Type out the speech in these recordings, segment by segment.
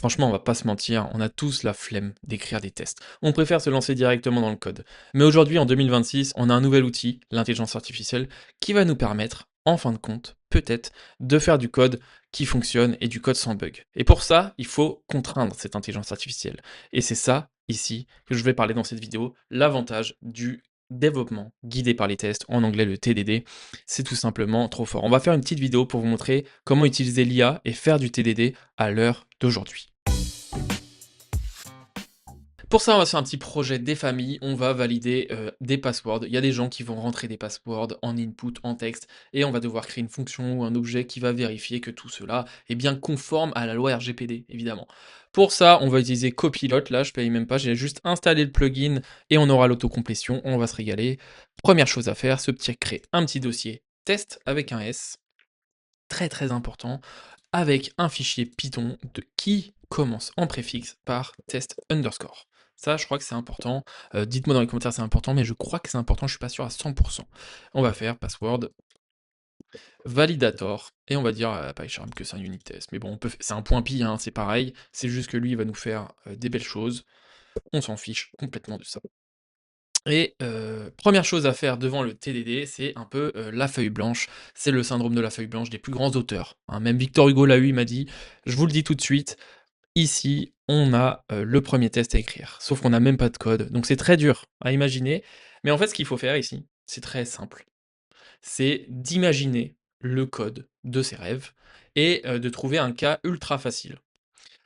Franchement, on va pas se mentir, on a tous la flemme d'écrire des tests. On préfère se lancer directement dans le code. Mais aujourd'hui, en 2026, on a un nouvel outil, l'intelligence artificielle, qui va nous permettre, en fin de compte, peut-être, de faire du code qui fonctionne et du code sans bug. Et pour ça, il faut contraindre cette intelligence artificielle. Et c'est ça, ici, que je vais parler dans cette vidéo, l'avantage du développement guidé par les tests, en anglais le TDD, c'est tout simplement trop fort. On va faire une petite vidéo pour vous montrer comment utiliser l'IA et faire du TDD à l'heure d'aujourd'hui. Pour ça, on va se faire un petit projet des familles, on va valider des passwords. Il y a des gens qui vont rentrer des passwords en input, en texte, et on va devoir créer une fonction ou un objet qui va vérifier que tout cela est bien conforme à la loi RGPD, évidemment. Pour ça, on va utiliser Copilot, là je paye même pas, j'ai juste installé le plugin et on aura l'autocomplétion, on va se régaler. Première chose à faire, créer un petit dossier test avec un S, très très important, avec un fichier Python qui commence en préfixe par test underscore. Ça, je crois que c'est important. Dites-moi dans les commentaires si c'est important, mais je crois que c'est important, je suis pas sûr à 100%. On va faire password validator, et on va dire à PyCharm que c'est un unit test. Mais bon, c'est un point pi, hein, c'est pareil, c'est juste que lui, il va nous faire des belles choses. On s'en fiche complètement de ça. Et première chose à faire devant le TDD, c'est un peu la feuille blanche. C'est le syndrome de la feuille blanche des plus grands auteurs, hein. Même Victor Hugo l'a eu, il m'a dit, je vous le dis tout de suite, ici, on a le premier test à écrire, sauf qu'on n'a même pas de code, donc c'est très dur à imaginer. Mais en fait, ce qu'il faut faire ici, c'est très simple. C'est d'imaginer le code de ses rêves et de trouver un cas ultra facile.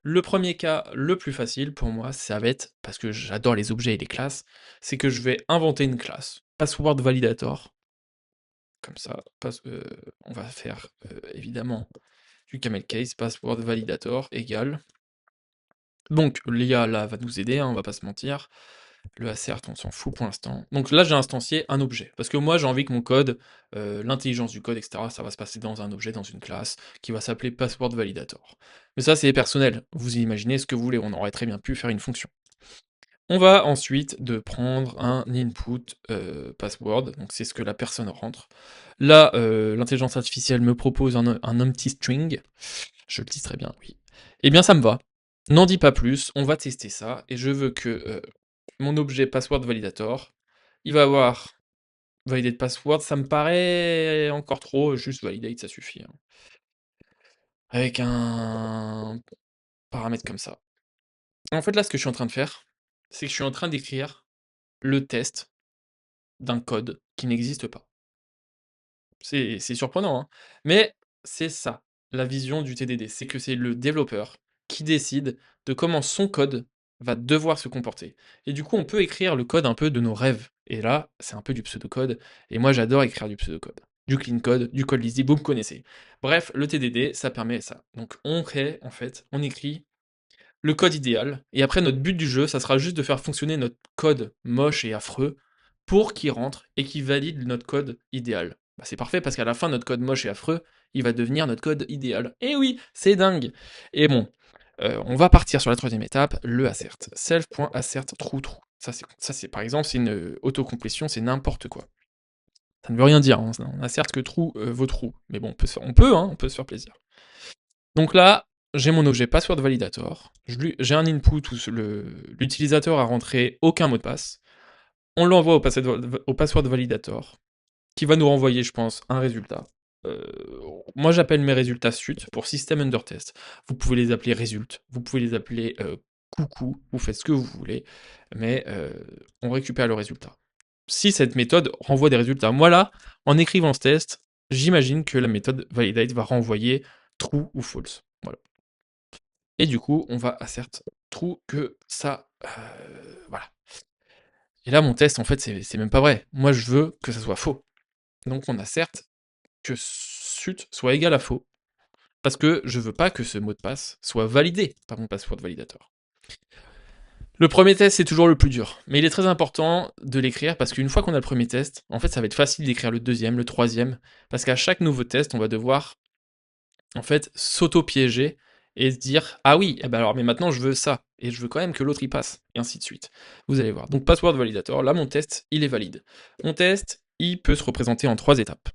Le premier cas, le plus facile pour moi, ça va être, parce que j'adore les objets et les classes, c'est que je vais inventer une classe, password validator, comme ça, on va faire évidemment du camel case, password validator égale. Donc l'IA là va nous aider, hein, on va pas se mentir. Le assert, on s'en fout pour l'instant. Donc là, j'ai instancié un objet. Parce que moi, j'ai envie que mon code, l'intelligence du code, etc., ça va se passer dans un objet, dans une classe, qui va s'appeler password validator. Mais ça, c'est personnel. Vous imaginez ce que vous voulez. On aurait très bien pu faire une fonction. On va ensuite prendre un input password. Donc c'est ce que la personne rentre. Là, l'intelligence artificielle me propose un empty string. Je le dis très bien, oui. Eh bien, ça me va. N'en dis pas plus, on va tester ça, et je veux que mon objet password validator, il va avoir validate password, ça me paraît encore trop, juste validate, ça suffit, hein. Avec un paramètre comme ça. En fait, là, ce que je suis en train de faire, c'est que je suis en train d'écrire le test d'un code qui n'existe pas. C'est surprenant, hein, mais c'est ça, la vision du TDD, c'est que c'est le développeur qui décide de comment son code va devoir se comporter. Et du coup, on peut écrire le code un peu de nos rêves. Et là, c'est un peu du pseudocode, et moi j'adore écrire du pseudocode. Du clean code, du code lisible, vous me connaissez. Bref, le TDD, ça permet ça. Donc on crée, en fait, on écrit le code idéal, et après notre but du jeu, ça sera juste de faire fonctionner notre code moche et affreux pour qu'il rentre et qu'il valide notre code idéal. Bah, c'est parfait parce qu'à la fin, notre code moche et affreux, il va devenir notre code idéal. Et oui, c'est dingue. Et bon, on va partir sur la troisième étape, le assert. Self.assert true true. Ça c'est par exemple, c'est une autocomplétion, c'est n'importe quoi. Ça ne veut rien dire, hein, on assert que true vaut true. Mais bon, on peut se faire plaisir. Donc là, j'ai mon objet password validator, j'ai un input où l'utilisateur a rentré aucun mot de passe, on l'envoie au password validator, qui va nous renvoyer, je pense, un résultat. Euh, Moi, j'appelle mes résultats sut pour system under test. Vous pouvez les appeler result, vous pouvez les appeler coucou, vous faites ce que vous voulez, mais on récupère le résultat. Si cette méthode renvoie des résultats, moi là, en écrivant ce test, j'imagine que la méthode validate va renvoyer true ou false. Voilà. Et du coup, on va assert true que ça... voilà. Et là, mon test, en fait, c'est même pas vrai. Moi, je veux que ça soit faux. Donc on assert que sut soit égal à faux. Parce que je veux pas que ce mot de passe soit validé par mon password validator. Le premier test, c'est toujours le plus dur. Mais il est très important de l'écrire parce qu'une fois qu'on a le premier test, en fait, ça va être facile d'écrire le deuxième, le troisième. Parce qu'à chaque nouveau test, on va devoir, en fait, s'auto-piéger et se dire ah oui, eh ben alors mais maintenant je veux ça et je veux quand même que l'autre y passe et ainsi de suite. Vous allez voir. Donc password validator, là mon test, il est valide. Mon test, il peut se représenter en trois étapes.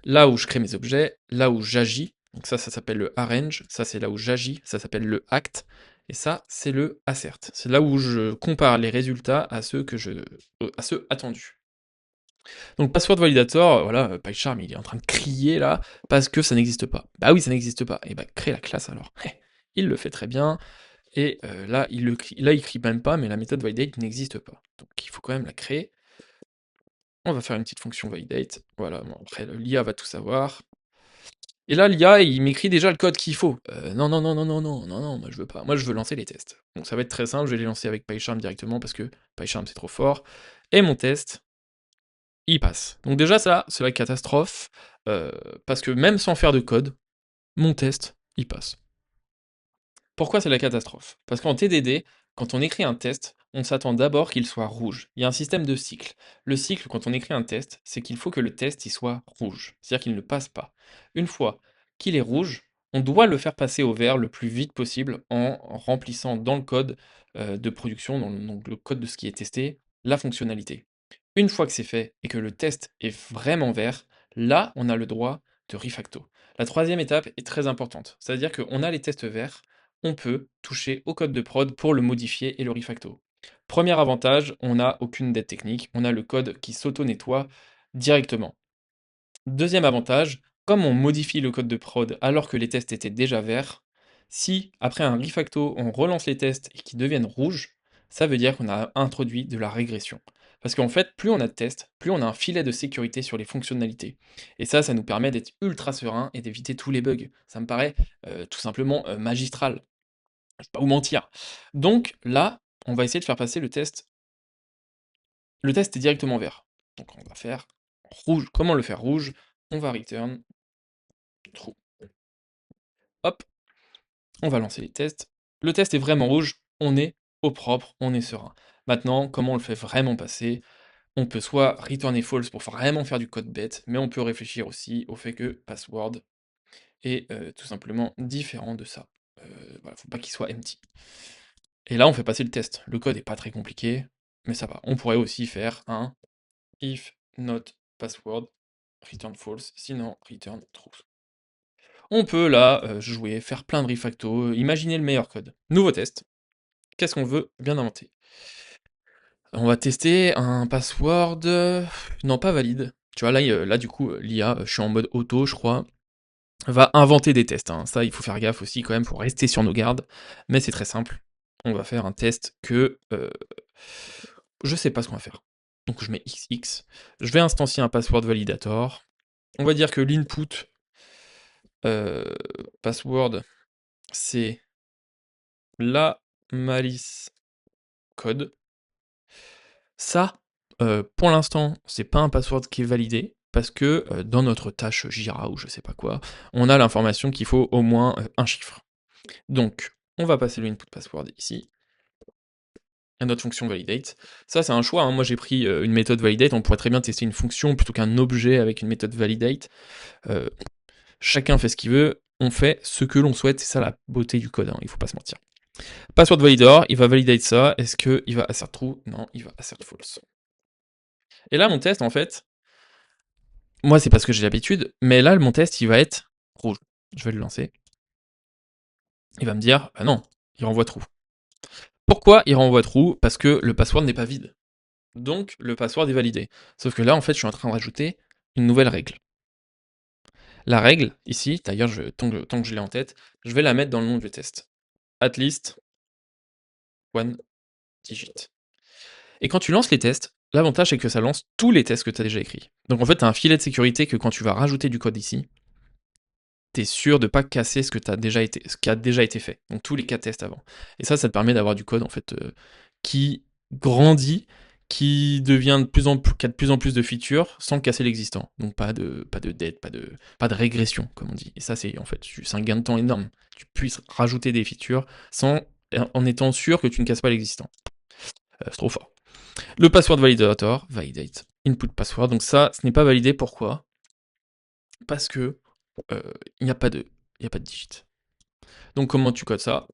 Là où je crée mes objets, là où j'agis, Donc ça s'appelle le arrange, ça c'est là où j'agis, ça s'appelle le act, et ça c'est le assert. C'est là où je compare les résultats à à ceux attendus. Donc password validator, voilà, PyCharm il est en train de crier là, parce que ça n'existe pas. Bah oui, ça n'existe pas. Et bah crée la classe alors. Il le fait très bien, et là, il crie même pas, mais la méthode validate n'existe pas. Donc il faut quand même la créer. On va faire une petite fonction validate. Voilà, bon, après l'IA va tout savoir. Et là, l'IA, il m'écrit déjà le code qu'il faut. Non, non, non, non, non, non, non, non, moi je veux pas. Moi je veux lancer les tests. Donc ça va être très simple, je vais les lancer avec PyCharm directement parce que PyCharm c'est trop fort. Et mon test, il passe. Donc déjà ça, c'est la catastrophe, parce que même sans faire de code, mon test, il passe. Pourquoi c'est la catastrophe? Parce qu'en TDD, quand on écrit un test, on s'attend d'abord qu'il soit rouge. Il y a un système de cycle. Le cycle, quand on écrit un test, c'est qu'il faut que le test il soit rouge, c'est-à-dire qu'il ne passe pas. Une fois qu'il est rouge, on doit le faire passer au vert le plus vite possible en remplissant dans le code de production, donc le code de ce qui est testé, la fonctionnalité. Une fois que c'est fait et que le test est vraiment vert, là, on a le droit de refacto. La troisième étape est très importante, c'est-à-dire qu'on a les tests verts, on peut toucher au code de prod pour le modifier et le refacto. Premier avantage, on n'a aucune dette technique, on a le code qui s'auto-nettoie directement. Deuxième avantage, comme on modifie le code de prod alors que les tests étaient déjà verts, si après un refacto on relance les tests et qu'ils deviennent rouges, ça veut dire qu'on a introduit de la régression. Parce qu'en fait, plus on a de tests, plus on a un filet de sécurité sur les fonctionnalités. Et ça nous permet d'être ultra serein et d'éviter tous les bugs. Ça me paraît tout simplement magistral. Je vais pas vous mentir. Donc là, on va essayer de faire passer le test. Le test est directement vert. Donc on va faire rouge. Comment le faire rouge? On va return true. Hop, on va lancer les tests. Le test est vraiment rouge, on est au propre, on est serein. Maintenant, comment on le fait vraiment passer? On peut soit returner false pour vraiment faire du code bête, mais on peut réfléchir aussi au fait que password est tout simplement différent de ça. Voilà, faut pas qu'il soit empty. Et là, on fait passer le test. Le code est pas très compliqué, mais ça va. On pourrait aussi faire un if not password return false, sinon return true. On peut là jouer, faire plein de refacto, imaginer le meilleur code. Nouveau test. Qu'est-ce qu'on veut bien inventer? On va tester un password, non pas valide. Tu vois là du coup l'IA, je suis en mode auto je crois, va inventer des tests, hein. Ça il faut faire gaffe aussi quand même pour rester sur nos gardes, mais c'est très simple. On va faire un test que, je sais pas ce qu'on va faire. Donc je mets XX, je vais instancier un password validator. On va dire que l'input, password, c'est la malice code. Ça, pour l'instant, c'est pas un password qui est validé, parce que, dans notre tâche Jira ou je sais pas quoi, on a l'information qu'il faut au moins, un chiffre. Donc, on va passer le input password ici, à notre fonction validate. Ça, c'est un choix, hein. Moi, j'ai pris, une méthode validate, on pourrait très bien tester une fonction plutôt qu'un objet avec une méthode validate. Heu, Chacun fait ce qu'il veut, on fait ce que l'on souhaite, c'est ça la beauté du code, hein, il faut pas se mentir. Password validator, il va validate ça, est-ce qu'il va assert true? Non, il va assert false. Et là, mon test, en fait, moi, c'est parce que j'ai l'habitude, mais là, mon test, il va être rouge. Je vais le lancer. Il va me dire, bah non, il renvoie true. Pourquoi il renvoie true? Parce que le password n'est pas vide. Donc, le password est validé. Sauf que là, en fait, je suis en train de rajouter une nouvelle règle. La règle, ici, d'ailleurs, tant que je l'ai en tête, je vais la mettre dans le nom du test. At least one digit. Et quand tu lances les tests, l'avantage, c'est que ça lance tous les tests que tu as déjà écrits. Donc, en fait, tu as un filet de sécurité que quand tu vas rajouter du code ici, t'es sûr de pas casser ce qui a déjà été fait. Donc tous les cas tests avant. Et ça te permet d'avoir du code en fait qui grandit, qui devient qui a de plus en plus de features sans casser l'existant. Donc pas de dette, pas de régression comme on dit. Et ça c'est en fait un gain de temps énorme. Tu puisses rajouter des features en étant sûr que tu ne casses pas l'existant. C'est trop fort. Le password validator, validate input password. Donc ça, ce n'est pas validé. Pourquoi? Parce que il n'y a pas de digit. Donc comment tu codes ça?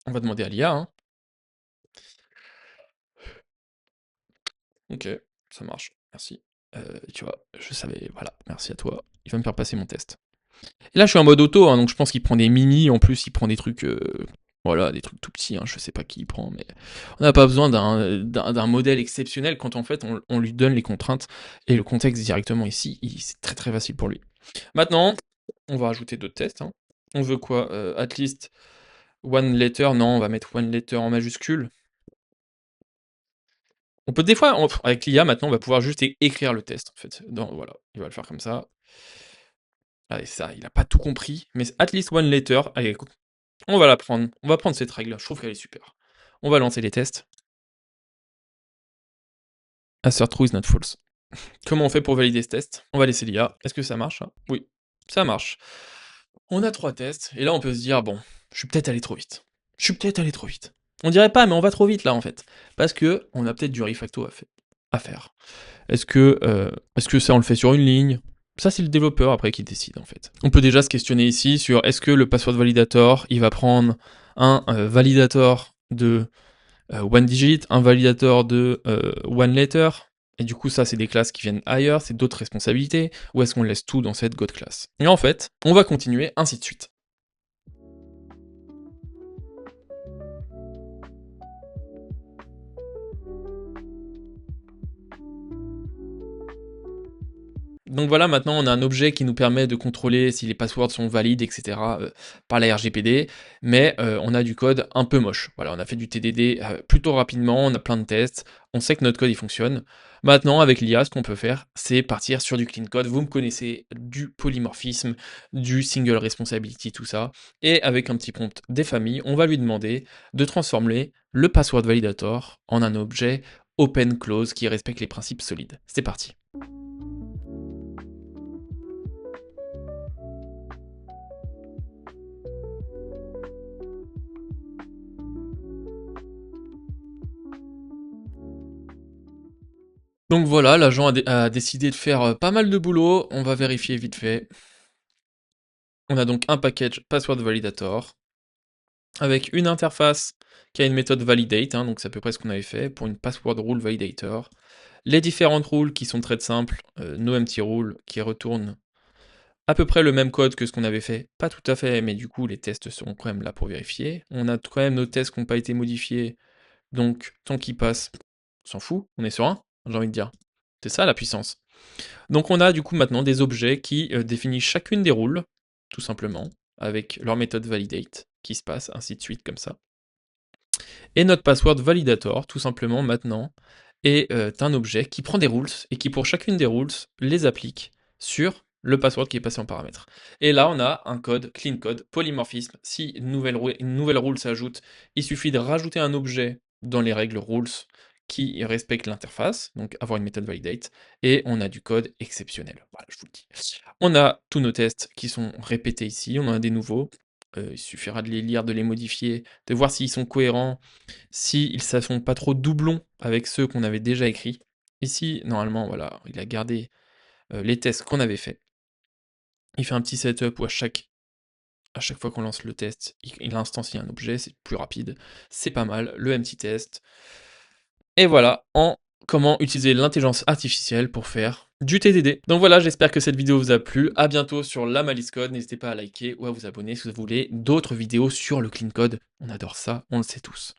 On va demander à l'IA, hein. OK, ça marche, merci. Tu vois, je savais, voilà, merci à toi. Il va me faire passer mon test. Et là, je suis en mode auto, hein, donc je pense qu'il prend des mini, en plus il prend des trucs, voilà, des trucs tout petits, hein, je sais pas qui il prend, mais on n'a pas besoin d'un modèle exceptionnel quand en fait on lui donne les contraintes et le contexte directement ici, c'est très très facile pour lui. Maintenant, on va ajouter d'autres tests, hein. On veut quoi? At least one letter, non, on va mettre one letter en majuscule. On peut des fois, avec l'IA maintenant, on va pouvoir juste écrire le test en fait. Voilà, il va le faire comme ça. Allez, ça, il a pas tout compris, mais at least one letter. Allez, écoute, on va la prendre. On va prendre cette règle. Je trouve qu'elle est super. On va lancer les tests. Assert true is not false. Comment on fait pour valider ce test? On va laisser l'IA. Est-ce que ça marche, hein? Oui, ça marche. On a 3 tests, et là on peut se dire, bon, je suis peut-être allé trop vite. Je suis peut-être allé trop vite. On dirait pas, mais on va trop vite là en fait. Parce que on a peut-être du refacto à faire. Est-ce que ça on le fait sur une ligne? Ça c'est le développeur après qui décide en fait. On peut déjà se questionner ici sur est-ce que le password validator, il va prendre un validator de one digit, un validator de one letter, et du coup ça c'est des classes qui viennent ailleurs, c'est d'autres responsabilités, ou est-ce qu'on laisse tout dans cette God class? Et en fait, on va continuer ainsi de suite. Donc voilà, maintenant on a un objet qui nous permet de contrôler si les passwords sont valides, etc. Par la RGPD, mais on a du code un peu moche. Voilà, on a fait du TDD plutôt rapidement, on a plein de tests, on sait que notre code il fonctionne. Maintenant, avec l'IA, ce qu'on peut faire, c'est partir sur du clean code. Vous me connaissez, du polymorphisme, du single responsibility, tout ça. Et avec un petit prompt des familles, on va lui demander de transformer le password validator en un objet open close qui respecte les principes solides. C'est parti. Donc voilà, l'agent a décidé de faire pas mal de boulot, on va vérifier vite fait. On a donc un package password validator, avec une interface qui a une méthode validate, hein, donc c'est à peu près ce qu'on avait fait pour une password rule validator. Les différentes rules qui sont très simples, no empty rule qui retourne à peu près le même code que ce qu'on avait fait, pas tout à fait, mais du coup les tests seront quand même là pour vérifier. On a quand même nos tests qui n'ont pas été modifiés, donc tant qu'ils passent, on s'en fout, on est sur un, j'ai envie de dire. C'est ça la puissance. Donc on a du coup maintenant des objets qui définissent chacune des rules, tout simplement, avec leur méthode validate, qui se passe, ainsi de suite, comme ça. Et notre password validator, tout simplement, maintenant, est un objet qui prend des rules, et qui pour chacune des rules, les applique sur le password qui est passé en paramètre. Et là, on a un code, clean code, polymorphisme. Si une nouvelle rule s'ajoute, il suffit de rajouter un objet dans les règles rules qui respecte l'interface, donc avoir une méthode validate, et on a du code exceptionnel. Voilà, je vous le dis. On a tous nos tests qui sont répétés ici, on en a des nouveaux. Il suffira de les lire, de les modifier, de voir s'ils sont cohérents, s'ils ne sont pas trop doublons avec ceux qu'on avait déjà écrits. Ici, normalement, voilà, il a gardé les tests qu'on avait faits. Il fait un petit setup où à chaque fois qu'on lance le test, il instancie un objet, c'est plus rapide, c'est pas mal, le empty test. Et voilà, en comment utiliser l'intelligence artificielle pour faire du TDD. Donc voilà, j'espère que cette vidéo vous a plu. À bientôt sur la Malice Code. N'hésitez pas à liker ou à vous abonner si vous voulez d'autres vidéos sur le clean code. On adore ça, on le sait tous.